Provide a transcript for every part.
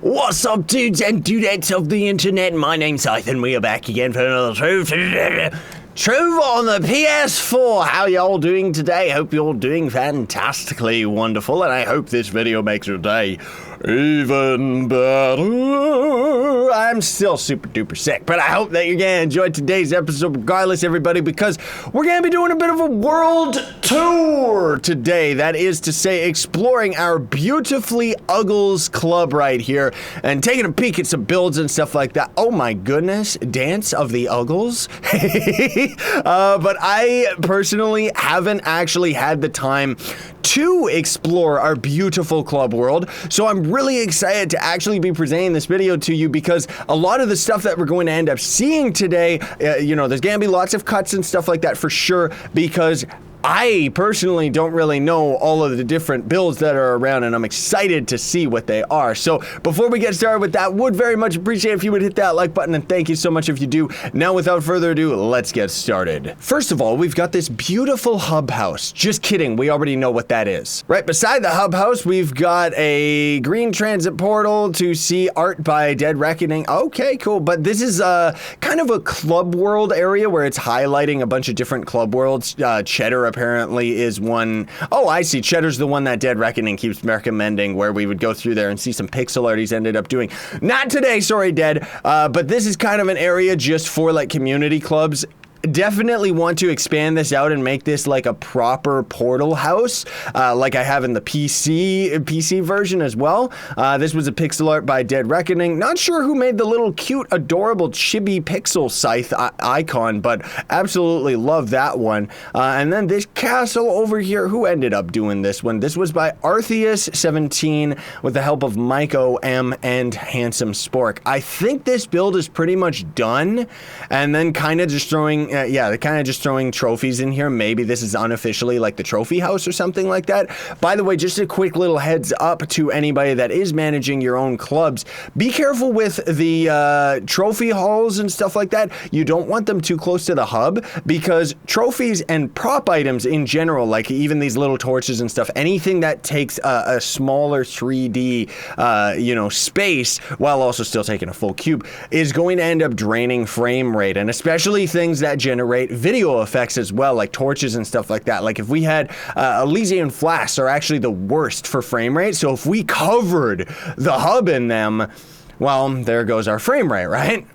What's up, dudes and dudettes of the internet? My name's Scythe, and we are back again for another Trove on the PS4. How y'all doing today? Hope you're doing fantastically wonderful, and I hope this video makes your day even better. I'm still super duper sick, but I hope that you're gonna enjoy today's episode regardless, everybody, because we're gonna be doing a bit of a world tour today. That is to say, exploring our beautifully Uggles club right here and taking a peek at some builds and stuff like that. Oh my goodness, Dance of the Uggles. But I personally haven't actually had the time to explore our beautiful club world, so I'm really excited to actually be presenting this video to you because a lot of the stuff that we're going to end up seeing today, you know, there's gonna be lots of cuts and stuff like that for sure, because I personally don't really know all of the different builds that are around, and I'm excited to see what they are. So before we get started with that, would very much appreciate if you would hit that like button, and thank you so much if you do. Now, without further ado, let's get started. First of all, we've got this beautiful hub house. Just kidding, we already know what that is. Right beside the hub house, we've got a green transit portal to see art by Dead Reckoning. Okay, cool, but this is kind of a club world area where it's highlighting a bunch of different club worlds. Cheddar apparently is one. Oh, I see. Cheddar's the one that Dead Reckoning keeps recommending, where we would go through there and see some pixel art he's ended up doing. Not today, sorry, Dead. But this is kind of an area just for like community clubs. Definitely want to expand this out and make this like a proper portal house, like I have in the PC version as well. This was a pixel art by Dead Reckoning. Not sure who made the little cute, adorable chibi pixel Scythe icon, but absolutely love that one. And then this castle over here, who ended up doing this one? This was by Artheus17 with the help of Myko M and Handsome Spork. I think this build is pretty much done, and then kind of just throwing yeah, they're kind of just throwing trophies in here. Maybe this is unofficially like the trophy house or something like that. By the way, just a quick little heads up to anybody that is managing your own clubs. Be careful with the trophy halls and stuff like that. You don't want them too close to the hub, because trophies and prop items in general, like even these little torches and stuff, anything that takes a smaller 3D, you know, space while also still taking a full cube is going to end up draining frame rate, and especially things that generate video effects as well, like torches and stuff like that. Like if we had Elysian flasks are actually the worst for frame rate, so if we covered the hub in them, well, there goes our frame rate, right?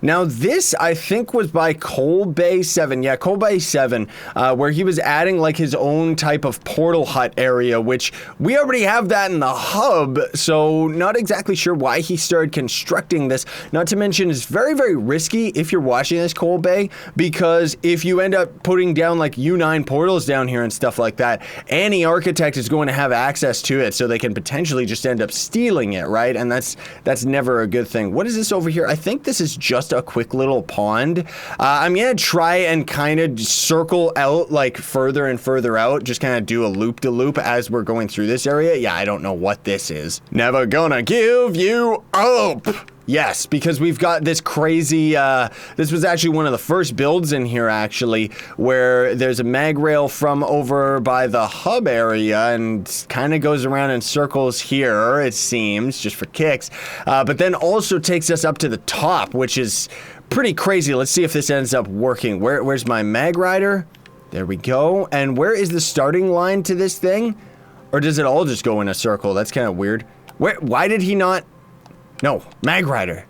Now this, I think, was by Colbay7. Yeah, Colbay7, where he was adding like his own type of portal hut area, which we already have that in the hub, so not exactly sure why he started constructing this. Not to mention, it's very, very risky if you're watching this, Colbay, because if you end up putting down like U9 portals down here and stuff like that, any architect is going to have access to it, so they can potentially just end up stealing it, right? And that's never a good thing. What is this over here? I think this is just a quick little pond. I'm gonna try and kind of circle out like further and further out, just kind of do a loop-de-loop as we're going through this area. Yeah, I don't know what this is. Never gonna give you up. Yes, because we've got this crazy, this was actually one of the first builds in here, actually, where there's a mag rail from over by the hub area and kind of goes around in circles here, it seems, just for kicks, but then also takes us up to the top, which is pretty crazy. Let's see if this ends up working. Where's my mag rider? There we go. And where is the starting line to this thing? Or does it all just go in a circle? That's kind of weird. Why did he not? No, mag rider.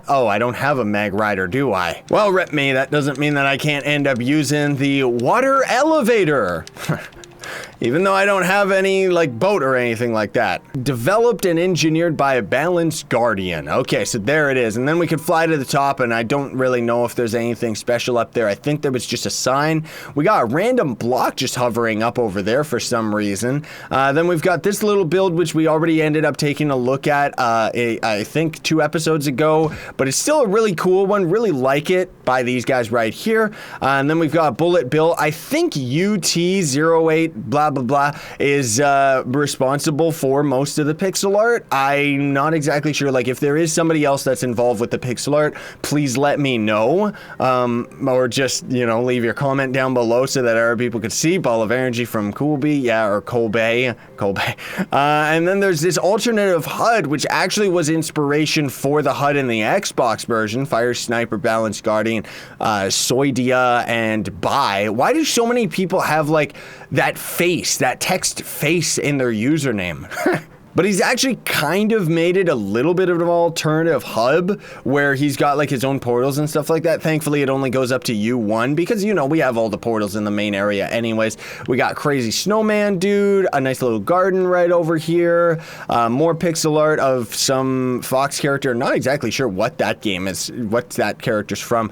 Oh, I don't have a mag rider, do I? Well, rip me, that doesn't mean that I can't end up using the water elevator. Even though I don't have any, like, boat or anything like that. Developed and engineered by a balanced guardian. Okay, so there it is. And then we could fly to the top, and I don't really know if there's anything special up there. I think there was just a sign. We got a random block just hovering up over there for some reason. Then we've got this little build, which we already ended up taking a look at, I think 2 episodes ago. But it's still a really cool one. Really like it by these guys right here. And then we've got Bullet Bill. I think UT08 blah blah, blah, blah, is responsible for most of the pixel art. I'm not exactly sure. Like, if there is somebody else that's involved with the pixel art, please let me know. Or just, you know, leave your comment down below so that other people could see. Ball of Energy from Colby, yeah, or Colby. And then there's this alternative HUD, which actually was inspiration for the HUD in the Xbox version. Fire Sniper, Balanced Guardian, Soidia, and Bai. Why do so many people have, like, that face, that text face in their username? But he's actually kind of made it a little bit of an alternative hub where he's got like his own portals and stuff like that. Thankfully, it only goes up to U1 because, you know, we have all the portals in the main area anyways. We got Crazy Snowman Dude, a nice little garden right over here, more pixel art of some Fox character. Not exactly sure what that game is, what that character's from.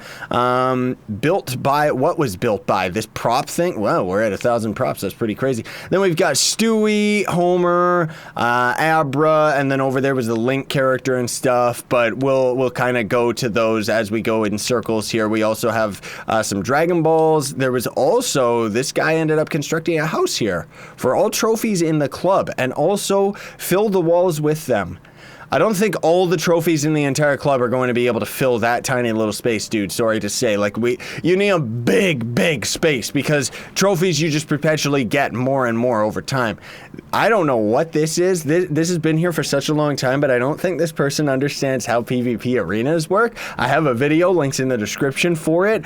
Built by, what was built by? This prop thing? Wow, we're at 1,000 props. That's pretty crazy. Then we've got Stewie, Homer, Abra, and then over there was the Link character and stuff, but we'll kind of go to those as we go in circles here. We also have some Dragon Balls. There was also, this guy ended up constructing a house here for all trophies in the club and also filled the walls with them. I don't think all the trophies in the entire club are going to be able to fill that tiny little space, dude. Sorry to say. Like, you need a big space because trophies you just perpetually get more and more over time. I don't know what this is. This has been here for such a long time, but I don't think this person understands how PvP arenas work. I have a video, links in the description for it,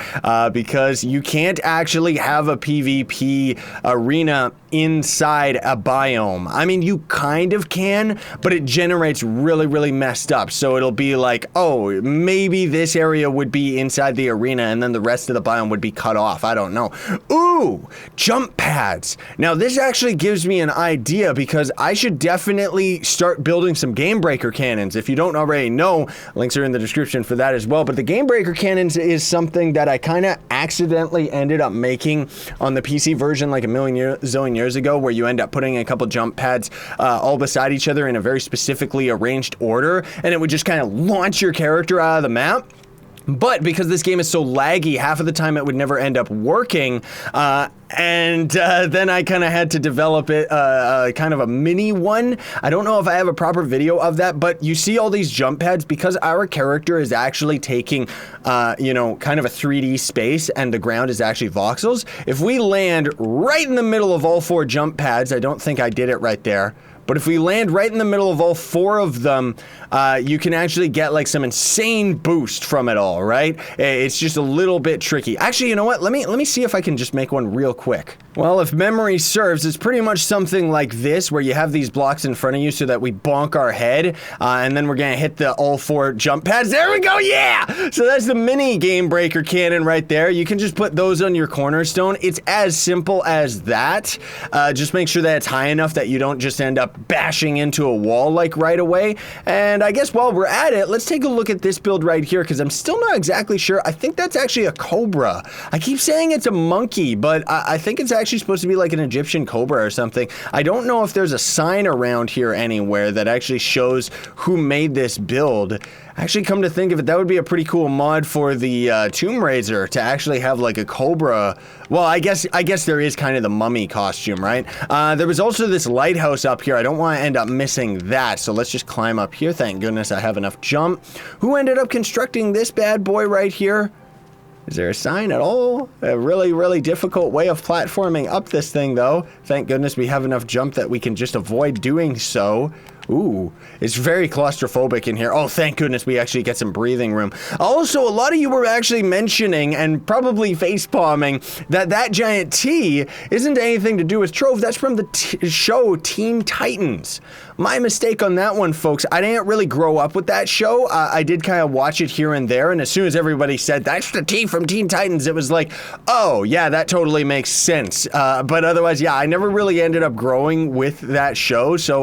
because you can't actually have a PvP arena inside a biome. I mean, you kind of can, but it generates really messed up. So it'll be like, oh, maybe this area would be inside the arena and then the rest of the biome would be cut off. I don't know. Ooh, jump pads. Now this actually gives me an idea because I should definitely start building some game breaker cannons. If you don't already know, links are in the description for that as well. But the game breaker cannons is something that I kind of accidentally ended up making on the PC version like a zillion years ago, where you end up putting a couple jump pads all beside each other in a very specifically arranged order, and it would just kind of launch your character out of the map. But because this game is so laggy, half of the time it would never end up working, and then I kind of had to develop it, kind of a mini one. I don't know if I have a proper video of that, but you see all these jump pads because our character is actually taking, you know, kind of a 3D space, and the ground is actually voxels. If we land right in the middle of all 4 jump pads, I don't think I did it right there, but if we land right in the middle of all 4 of them, you can actually get like some insane boost from it all, right? It's just a little bit tricky. Actually, you know what? Let me see if I can just make one real quick. Well, if memory serves, it's pretty much something like this, where you have these blocks in front of you so that we bonk our head, and then we're gonna hit the all 4 jump pads. There we go, yeah! So that's the mini game breaker cannon right there. You can just put those on your cornerstone. It's as simple as that. Just make sure that it's high enough that you don't just end up bashing into a wall like right away. And I guess while we're at it, let's take a look at this build right here, because I'm still not exactly sure. I think that's actually a cobra. I keep saying it's a monkey, but I think it's actually supposed to be like an Egyptian cobra or something. I don't know if there's a sign around here anywhere that actually shows who made this build. Actually, come to think of it, that would be a pretty cool mod for the Tomb Raider to actually have like a cobra. Well, I guess there is kind of the mummy costume, right? There was also this lighthouse up here. I don't want to end up missing that, so let's just climb up here. Thank goodness I have enough jump. Who ended up constructing this bad boy right here? Is there a sign at all? A really difficult way of platforming up this thing, though. Thank goodness we have enough jump that we can just avoid doing so. Ooh, it's very claustrophobic in here. Oh, thank goodness we actually get some breathing room. Also, a lot of you were actually mentioning and probably facepalming that giant T isn't anything to do with Trove. That's from the show Teen Titans. My mistake on that one, folks. I didn't really grow up with that show. I did kind of watch it here and there, and as soon as everybody said, that's the T from Teen Titans, it was like, oh, yeah, that totally makes sense. But otherwise, yeah, I never really ended up growing with that show, so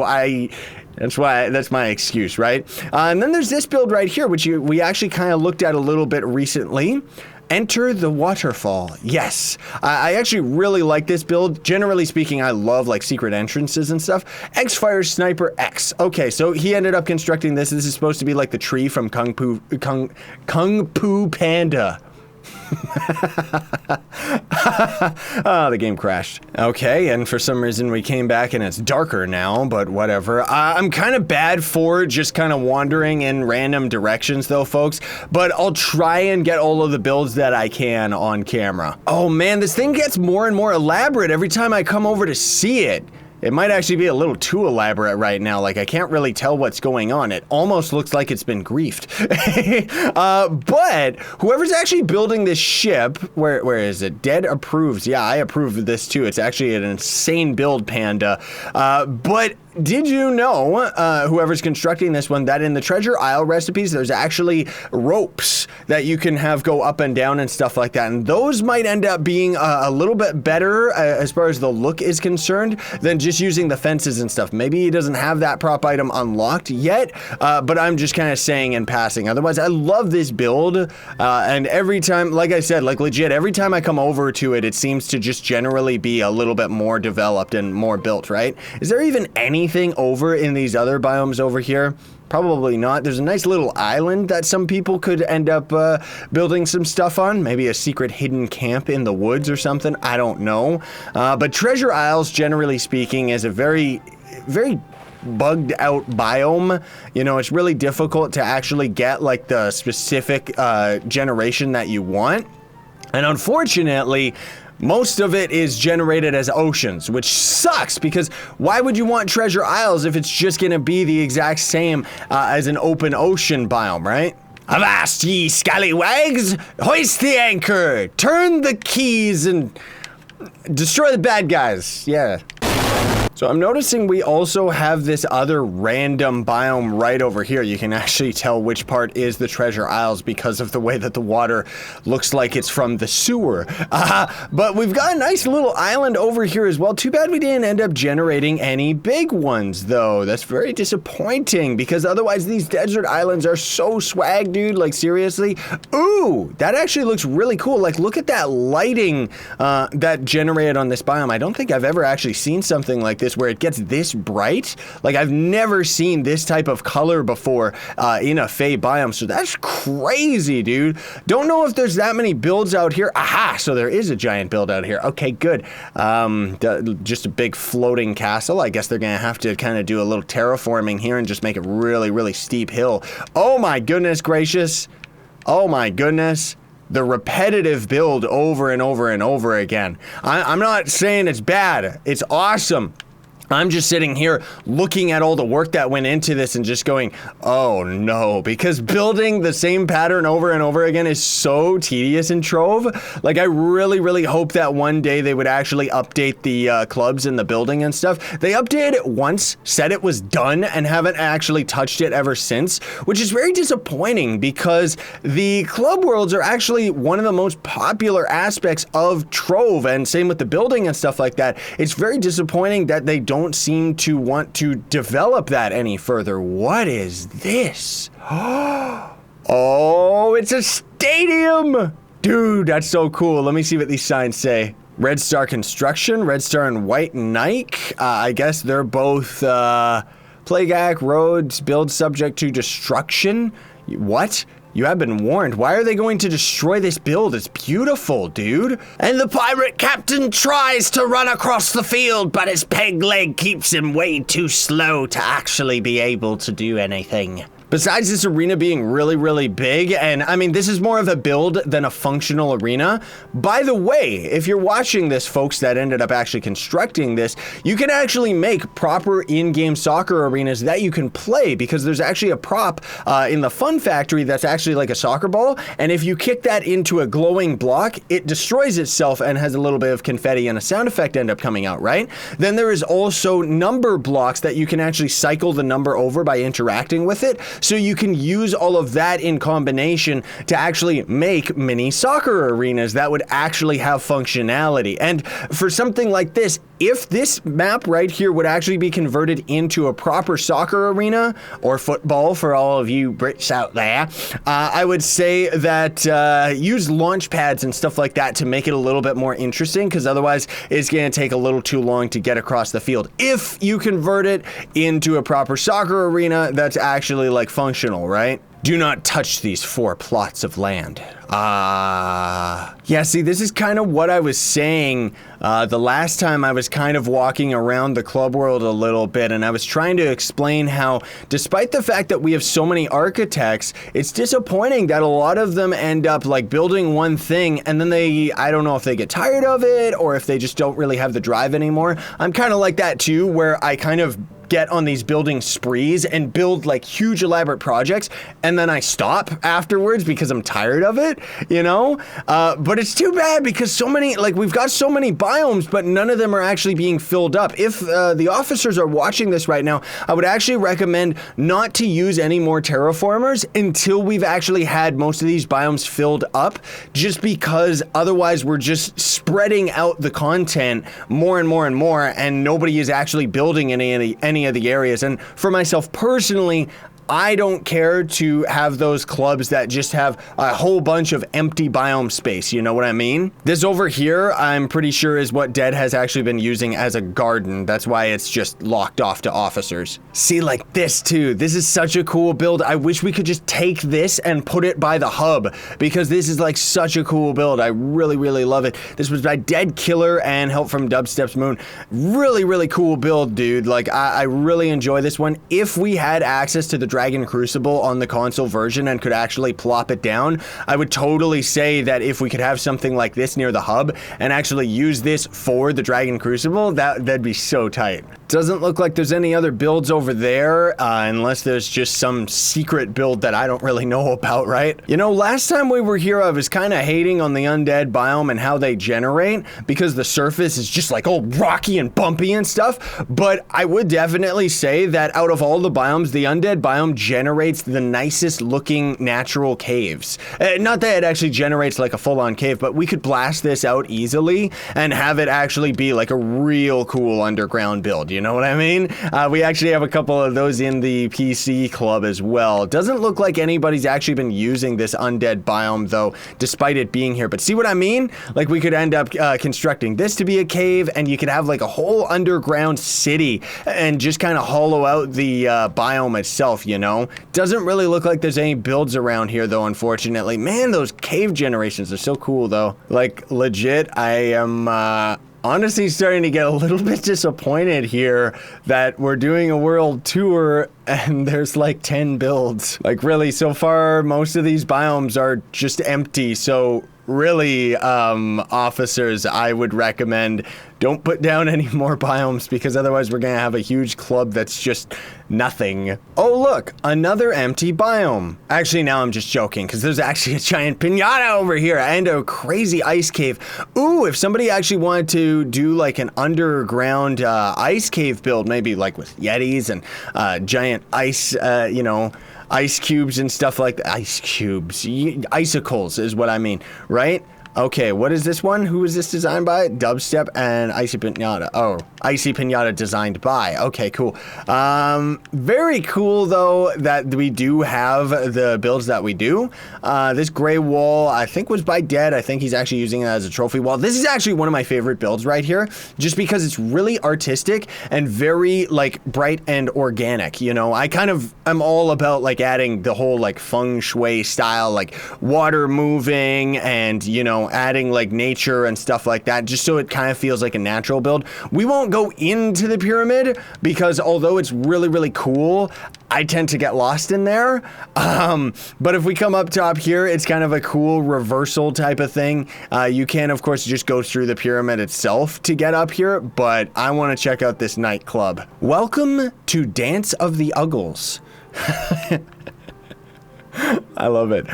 that's my excuse, right? And then there's this build right here, which we actually kind of looked at a little bit recently. Enter the waterfall. Yes, I actually really like this build. Generally speaking, I love like secret entrances and stuff. X-Fire Sniper X. Okay, so he ended up constructing this. This is supposed to be like the tree from Kung Fu Panda. Oh, the game crashed. Okay, and for some reason we came back and it's darker now, but whatever. I'm kind of bad for just kind of wandering in random directions though, folks, but I'll try and get all of the builds that I can on camera. Oh man, this thing gets more and more elaborate every time I come over to see it. It might actually be a little too elaborate right now, like I can't really tell what's going on. It almost looks like it's been griefed. But whoever's actually building this ship, where is it? Dead approves. Yeah, I approve of this too. It's actually an insane build, Panda. But did you know, whoever's constructing this one, that in the treasure isle recipes, there's actually ropes that you can have go up and down and stuff like that. And those might end up being a little bit better as far as the look is concerned than just using the fences and stuff. Maybe he doesn't have that prop item unlocked yet, but I'm just kind of saying in passing. Otherwise, I love this build. And every time, like I said, like legit, every time I come over to it, it seems to just generally be a little bit more developed and more built, right? Is there even anything over in these other biomes over here? Probably not. There's a nice little island that some people could end up building some stuff on. Maybe a secret hidden camp in the woods or something. I don't know. But treasure isles, generally speaking, is a very bugged out biome. You know, it's really difficult to actually get like the specific generation that you want. And unfortunately, most of it is generated as oceans, which sucks because why would you want treasure isles if it's just gonna be the exact same as an open ocean biome, right? Avast ye scallywags! Hoist the anchor! Turn the keys and destroy the bad guys. Yeah. So I'm noticing we also have this other random biome right over here. You can actually tell which part is the treasure isles because of the way that the water looks like it's from the sewer. But we've got a nice little island over here as well. Too bad we didn't end up generating any big ones though. That's very disappointing because otherwise these desert islands are so swag, dude. Like seriously. Ooh, that actually looks really cool. Like look at that lighting that generated on this biome. I don't think I've ever actually seen something like this where it gets this bright. Like I've never seen this type of color before in a Fey biome, so that's crazy, dude. Don't know if there's that many builds out here. Aha, so there is a giant build out here. Okay, good. Just a big floating castle. I guess they're gonna have to kind of do a little terraforming here and just make it really, really steep hill. Oh my goodness gracious. Oh my goodness. The repetitive build over and over and over again. I'm not saying it's bad. It's awesome. I'm just sitting here looking at all the work that went into this and just going, oh no, because building the same pattern over and over again is so tedious in Trove. Like I really, really hope that one day they would actually update the clubs and the building and stuff. They updated it once, said it was done, and haven't actually touched it ever since, which is very disappointing because the club worlds are actually one of the most popular aspects of Trove, and same with the building and stuff like that. It's very disappointing that they don't seem to want to develop that any further. What is this? Oh, it's a stadium! Dude, that's so cool. Let me see what these signs say. Red Star Construction, Red Star and White Nike. I guess they're both Plague Act, roads, build subject to destruction. What? You have been warned. Why are they going to destroy this build? It's beautiful, dude. And the pirate captain tries to run across the field, but his peg leg keeps him way too slow to actually be able to do anything. Besides this arena being really, really big, and I mean, this is more of a build than a functional arena. By the way, if you're watching this, folks that ended up actually constructing this, you can actually make proper in-game soccer arenas that you can play because there's actually a prop in the Fun Factory that's actually like a soccer ball, and if you kick that into a glowing block, it destroys itself and has a little bit of confetti and a sound effect end up coming out, right? Then there is also number blocks that you can actually cycle the number over by interacting with it. So you can use all of that in combination to actually make mini soccer arenas that would actually have functionality. And for something like this, if this map right here would actually be converted into a proper soccer arena, or football for all of you Brits out there, I would say that use launch pads and stuff like that to make it a little bit more interesting, because otherwise it's going to take a little too long to get across the field. If you convert it into a proper soccer arena that's actually like functional, right? Do not touch these 4 plots of land. Yeah, see, this is kind of what I was saying the last time I was kind of walking around the club world a little bit, and I was trying to explain how, despite the fact that we have so many architects, it's disappointing that a lot of them end up like building one thing and then I don't know if they get tired of it or if they just don't really have the drive anymore. I'm kind of like that too, where I kind of get on these building sprees and build like huge elaborate projects, and then I stop afterwards because I'm tired of it, you know? But it's too bad because so many, like we've got so many biomes, but none of them are actually being filled up. If the officers are watching this right now, I would actually recommend not to use any more terraformers until we've actually had most of these biomes filled up, just because otherwise we're just spreading out the content more and more and more, and nobody is actually building any of the areas. And for myself personally, I don't care to have those clubs that just have a whole bunch of empty biome space, you know what I mean? This over here, I'm pretty sure is what Dead has actually been using as a garden. That's why it's just locked off to officers. See, like this too. This is such a cool build. I wish we could just take this and put it by the hub, because this is like such a cool build. I really, really love it. This was by Dead Killer and help from Dubstep's Moon. Really, really cool build, dude. Like, I really enjoy this one. If we had access to the Dragon Crucible on the console version and could actually plop it down, I would totally say that if we could have something like this near the hub and actually use this for the Dragon Crucible, that'd be so tight. Doesn't look like there's any other builds over there, unless there's just some secret build that I don't really know about, right? You know, last time we were here, I was kind of hating on the undead biome and how they generate, because the surface is just like all rocky and bumpy and stuff, but I would definitely say that out of all the biomes, the undead biome generates the nicest looking natural caves. Not that it actually generates like a full-on cave, but we could blast this out easily and have it actually be like a real cool underground build, you know what I mean? We actually have a couple of those in the PC club as well. Doesn't look like anybody's actually been using this undead biome though, despite it being here, but see what I mean? Like we could end up constructing this to be a cave, and you could have like a whole underground city and just kind of hollow out the biome itself, you know? Doesn't really look like there's any builds around here though, unfortunately. Man, those cave generations are so cool though. Like legit, I am honestly starting to get a little bit disappointed here that we're doing a world tour and there's like 10 builds. Like really, so far most of these biomes are just empty, so really, officers, I would recommend don't put down any more biomes, because otherwise we're gonna have a huge club that's just nothing. Oh look, another empty biome. Actually, now I'm just joking, because there's actually a giant pinata over here and a crazy ice cave. Ooh, if somebody actually wanted to do like an underground ice cave build, maybe like with yetis and giant ice, you know, ice cubes and stuff like that. Ice cubes, icicles is what I mean, right? Okay, what is this one? Who is this designed by? Dubstep and Icy Pinata. Oh, Icy Pinata designed by. Okay, cool. Very cool though that we do have the builds that we do. This gray wall, I think was by Dead. I think he's actually using it as a trophy wall. This is actually one of my favorite builds right here, just because it's really artistic and very like bright and organic. You know, I'm all about like adding the whole like feng shui style, like water moving and, you know, adding like nature and stuff like that, just so it kind of feels like a natural build. We won't go into the pyramid because although it's really, really cool, I tend to get lost in there. But if we come up top here, it's kind of a cool reversal type of thing. You can, of course, just go through the pyramid itself to get up here, but I want to check out this nightclub. Welcome to Dance of the Uggles. I love it.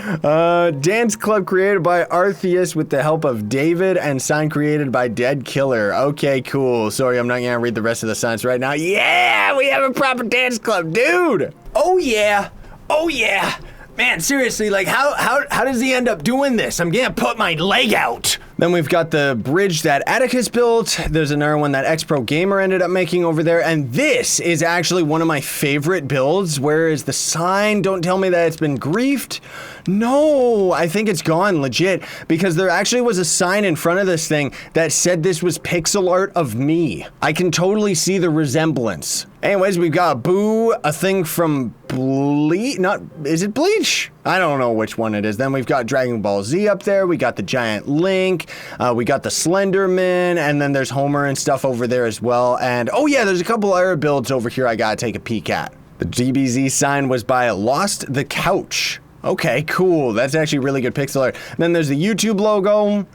Dance club created by Artheus with the help of David, and sign created by Dead Killer. Okay, cool. Sorry, I'm not gonna read the rest of the signs right now. Yeah, we have a proper dance club, dude. Oh yeah. Oh yeah. Man, seriously, like how does he end up doing this? I'm gonna put my leg out. Then we've got the bridge that Atticus built. There's another one that X-Pro Gamer ended up making over there. And this is actually one of my favorite builds. Where is the sign? Don't tell me that it's been griefed. No, I think it's gone legit, because there actually was a sign in front of this thing that said this was pixel art of me. I can totally see the resemblance. Anyways, we've got Boo, a thing from is it Bleach? I don't know which one it is. Then we've got Dragon Ball Z up there. We got the giant Link. We got the Slenderman, and then there's Homer and stuff over there as well. And oh yeah, there's a couple other builds over here I gotta take a peek at. The DBZ sign was by Lost the Couch. Okay, cool. That's actually really good pixel art. Then there's the YouTube logo.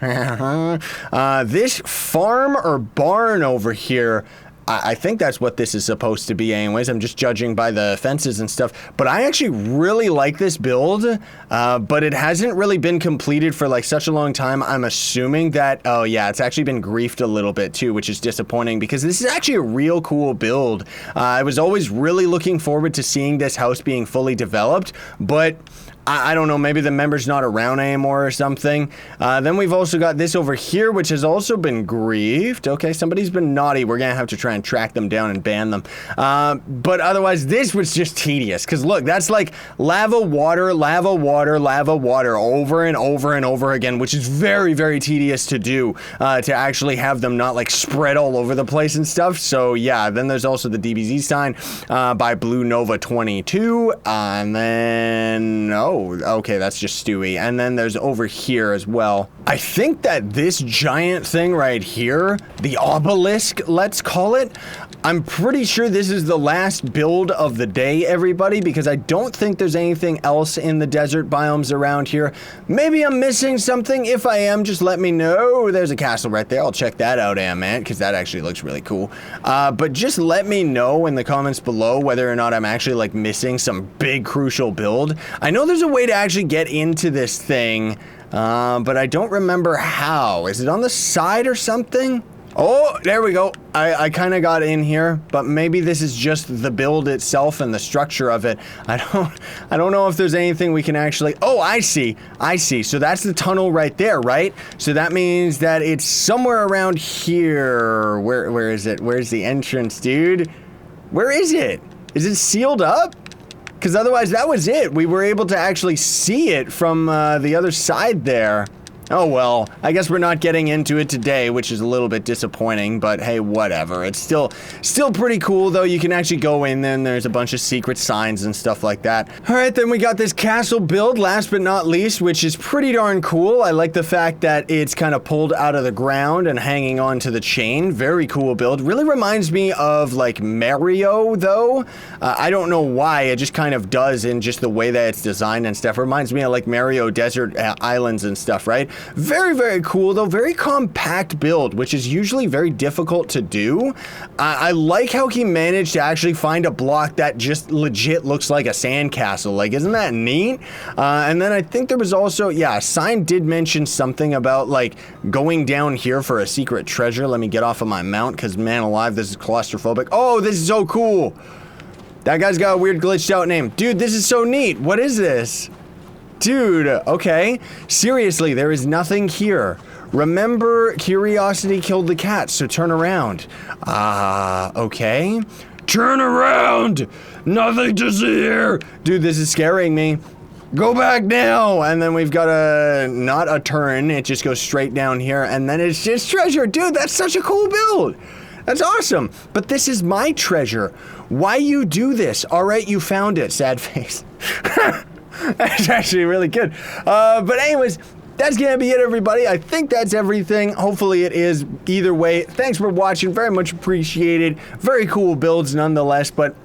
This farm or barn over here, I think that's what this is supposed to be anyways. I'm just judging by the fences and stuff. But I actually really like this build, but it hasn't really been completed for like such a long time. I'm assuming that, oh yeah, it's actually been griefed a little bit too, which is disappointing because this is actually a real cool build. I was always really looking forward to seeing this house being fully developed, but I don't know, maybe the member's not around anymore or something. Then we've also got this over here, which has also been griefed. Okay, somebody's been naughty. We're gonna have to try and track them down and ban them. But otherwise, this was just tedious. Because look, that's like lava, water, lava, water, lava, water, over and over and over again, which is very, very tedious to do, to actually have them not like spread all over the place and stuff. So yeah, then there's also the DBZ sign by Blue Nova 22. And then, oh, okay, that's just Stewie. And then there's over here as well. I think that this giant thing right here, the obelisk, let's call it, I'm pretty sure this is the last build of the day, everybody, because I don't think there's anything else in the desert biomes around here. Maybe I'm missing something. If I am, just let me know. There's a castle right there. I'll check that out, man, because that actually looks really cool. But just let me know in the comments below whether or not I'm actually like missing some big crucial build. I know there's a way to actually get into this thing, but I don't remember how. Is it on the side or something? Oh, there we go. I kind of got in here, but maybe this is just the build itself and the structure of it. I don't know if there's anything we can actually, oh, I see. So that's the tunnel right there, right? So that means that it's somewhere around here. Where is it? Where's the entrance, dude? Where is it? Is it sealed up? Because otherwise that was it. We were able to actually see it from the other side there. Oh well, I guess we're not getting into it today, which is a little bit disappointing, but hey, whatever. It's still pretty cool, though. You can actually go in there, and there's a bunch of secret signs and stuff like that. All right, then we got this castle build, last but not least, which is pretty darn cool. I like the fact that it's kind of pulled out of the ground and hanging on to the chain. Very cool build. Really reminds me of, like, Mario, though. I don't know why. It just kind of does in just the way that it's designed and stuff. Reminds me of, like, Mario Desert Islands and stuff, right? Very, very cool, though. Very compact build, which is usually very difficult to do. I like how he managed to actually find a block that just legit looks like a sandcastle. Like, isn't that neat? And then I think there was also, yeah, Sign did mention something about, like, going down here for a secret treasure. Let me get off of my mount, because, man alive, this is claustrophobic. Oh, this is so cool. That guy's got a weird glitched out name. Dude, this is so neat. What is this? Dude, okay. Seriously, there is nothing here. Remember, curiosity killed the cat, so turn around. Okay. Turn around! Nothing to see here! Dude, this is scaring me. Go back now! And then we've got not a turn, it just goes straight down here, and then it's just treasure. Dude, that's such a cool build! That's awesome! But this is my treasure. Why you do this? Alright, you found it, sad face. That's actually really good. But anyways, that's gonna be it, everybody. I think that's everything. Hopefully it is. Either way, thanks for watching. Very much appreciated. Very cool builds nonetheless, but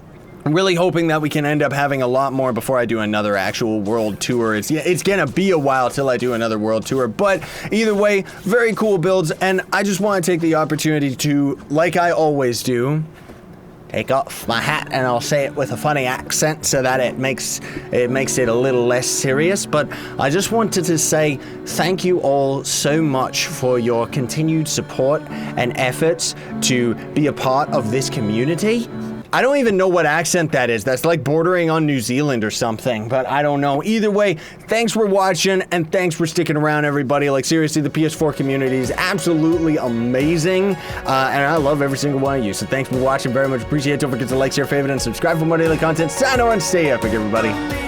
I'm really hoping that we can end up having a lot more before I do another actual world tour. It's gonna be a while till I do another world tour, but either way, very cool builds, and I just want to take the opportunity to, like I always do, take off my hat, and I'll say it with a funny accent so that it makes it a little less serious. But I just wanted to say thank you all so much for your continued support and efforts to be a part of this community. I don't even know what accent that is. That's like bordering on New Zealand or something, but I don't know. Either way, thanks for watching, and thanks for sticking around, everybody. Like, seriously, the PS4 community is absolutely amazing, and I love every single one of you. So thanks for watching. Very much appreciate it. Don't forget to like, share, favorite, and subscribe for more daily content. Sign on, stay epic, everybody.